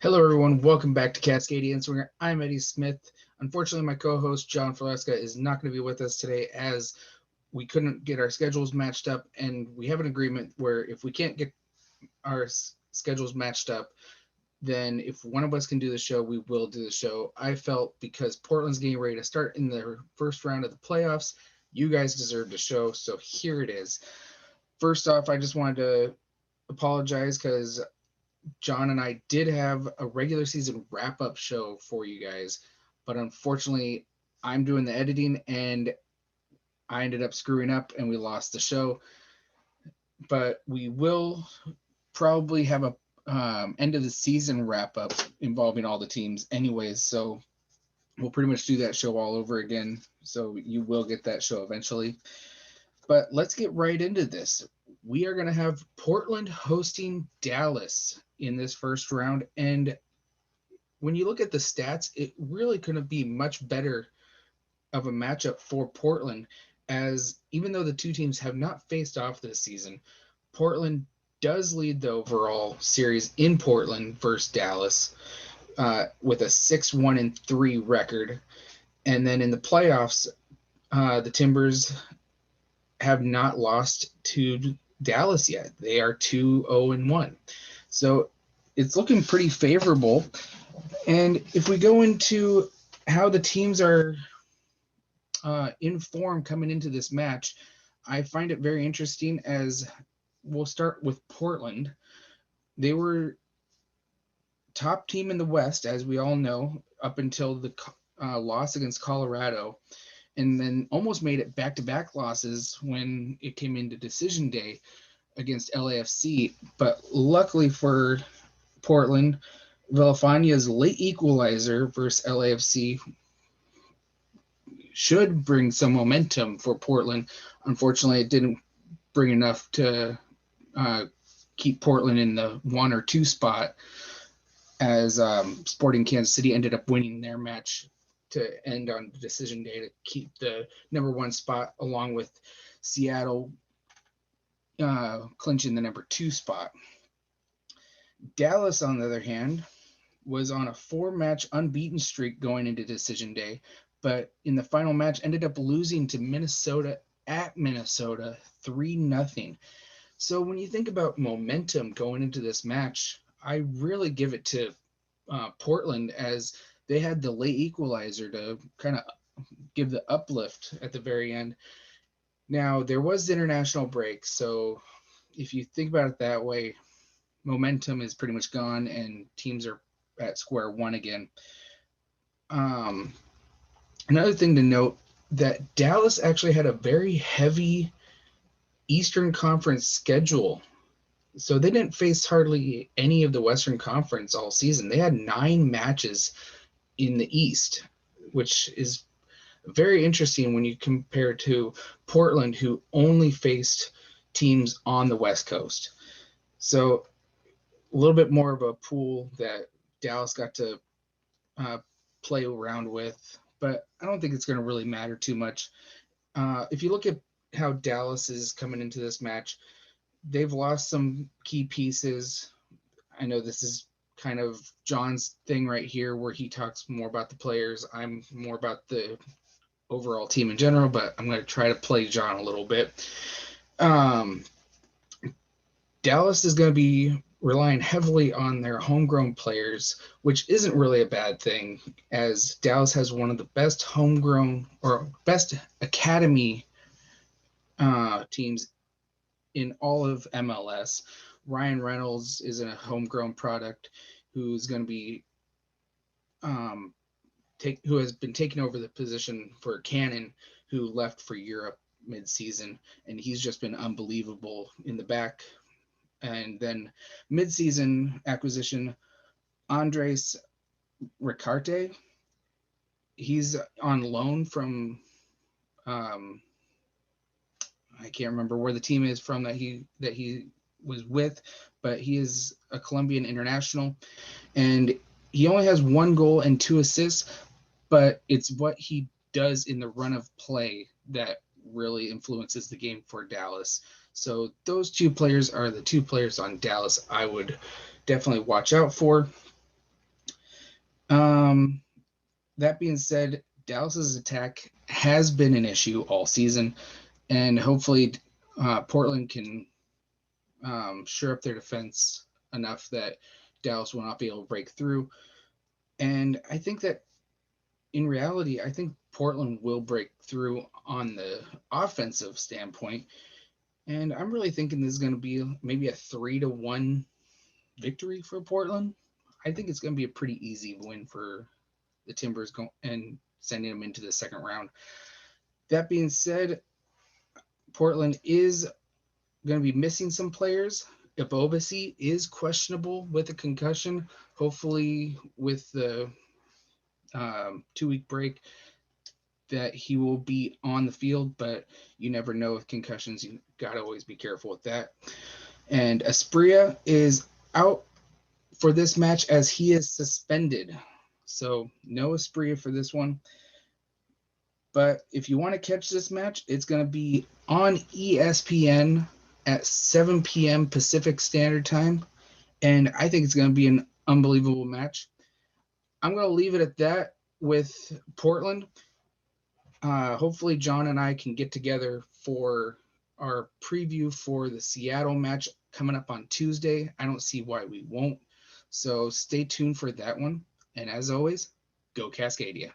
Hello, everyone. Welcome back to Cascadian Swinger. I'm Eddie Smith. Unfortunately, my co-host John Faleska is not going to be with us today as we couldn't get our schedules matched up, and we have an agreement where if we can't get our schedules matched up, then if one of us can do the show, we will do the show. I felt because Portland's getting ready to start in their first round of the playoffs, you guys deserved a show, so here it is. First off, I just wanted to apologize because John and I did have a regular season wrap up show for you guys, but unfortunately, I'm doing the editing and I ended up screwing up and we lost the show. But we will probably have a end of the season wrap up involving all the teams, anyways. So we'll pretty much do that show all over again. So you will get that show eventually. But let's get right into this. We are going to have Portland hosting Dallas in this first round. And when you look at the stats, it really couldn't be much better of a matchup for Portland, as even though the two teams have not faced off this season, Portland does lead the overall series in Portland versus Dallas with a 6-1-3 record. And then in the playoffs, the Timbers have not lost to Dallas yet. They are 2-0-1. So it's looking pretty favorable. And if we go into how the teams are in form coming into this match, I find it very interesting as we'll start with Portland. They were top team in the West, as we all know, up until the loss against Colorado, and then almost made it back-to-back losses when it came into decision day against LAFC. But luckily for Portland, Villafania's late equalizer versus LAFC should bring some momentum for Portland. Unfortunately, it didn't bring enough to keep Portland in the 1 or 2 spot, as Sporting Kansas City ended up winning their match to end on decision day to keep the number 1 spot, along with Seattle clinching the number 2 spot. Dallas, on the other hand, was on a 4-match unbeaten streak going into decision day, but in the final match ended up losing to Minnesota at Minnesota 3-0. So when you think about momentum going into this match, I really give it to Portland, as they had the late equalizer to kind of give the uplift at the very end. Now, there was the international break, so if you think about it that way, momentum is pretty much gone and teams are at square one again. Another thing to note, that Dallas actually had a very heavy Eastern Conference schedule. So they didn't face hardly any of the Western Conference all season. They had 9 matches in the East, which is very interesting when you compare to Portland, who only faced teams on the West Coast. So a little bit more of a pool that Dallas got to play around with, but I don't think it's going to really matter too much. If you look at how Dallas is coming into this match, they've lost some key pieces. I know this is kind of John's thing right here, where he talks more about the players. I'm more about the overall team in general, but I'm going to try to play John a little bit. Dallas is going to be relying heavily on their homegrown players, which isn't really a bad thing, as Dallas has one of the best homegrown or best academy teams in all of MLS. Ryan Reynolds is a homegrown product who's going to be who has been taking over the position for Cannon, who left for Europe mid-season, and he's just been unbelievable in the back. And then mid-season acquisition, Andres Ricarte. He's on loan from I can't remember where the team is from that he was with, but he is a Colombian international, and he only has 1 goal and 2 assists, but it's what he does in the run of play that really influences the game for Dallas. So those 2 players are the 2 players on Dallas I would definitely watch out for. That being said, Dallas's attack has been an issue all season, and hopefully Portland can shore up their defense enough that Dallas will not be able to break through. And I think that in reality, I think Portland will break through on the offensive standpoint. And I'm really thinking this is going to be maybe a 3-1 victory for Portland. I think it's going to be a pretty easy win for the Timbers and sending them into the second round. That being said, Portland is going to be missing some players. Ibobasi is questionable with a concussion. Hopefully, with the 2-week break, that he will be on the field, but you never know with concussions. You got to always be careful with that. And Asprilla is out for this match as he is suspended. So no Asprilla for this one. But if you want to catch this match, it's going to be on ESPN at 7 p.m. Pacific Standard Time. And I think it's going to be an unbelievable match. I'm going to leave it at that with Portland. Hopefully, John and I can get together for our preview for the Seattle match coming up on Tuesday. I don't see why we won't. So stay tuned for that one. And as always, go Cascadia.